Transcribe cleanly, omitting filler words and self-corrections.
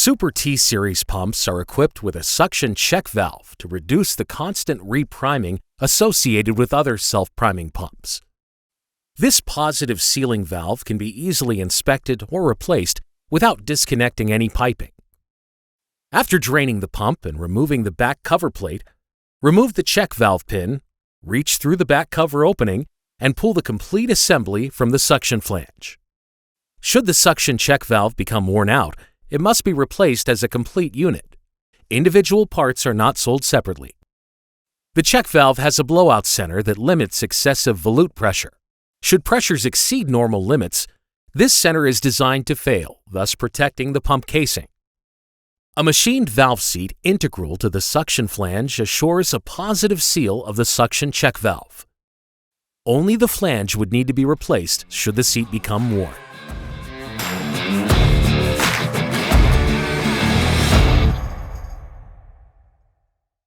Super T Series pumps are equipped with a suction check valve to reduce the constant repriming associated with other self-priming pumps. This positive sealing valve can be easily inspected or replaced without disconnecting any piping. After draining the pump and removing the back cover plate, remove the check valve pin, reach through the back cover opening, and pull the complete assembly from the suction flange. Should the suction check valve become worn out, it must be replaced as a complete unit. Individual parts are not sold separately. The check valve has a blowout center that limits excessive volute pressure. Should pressures exceed normal limits, this center is designed to fail, thus protecting the pump casing. A machined valve seat integral to the suction flange assures a positive seal of the suction check valve. Only the flange would need to be replaced should the seat become worn.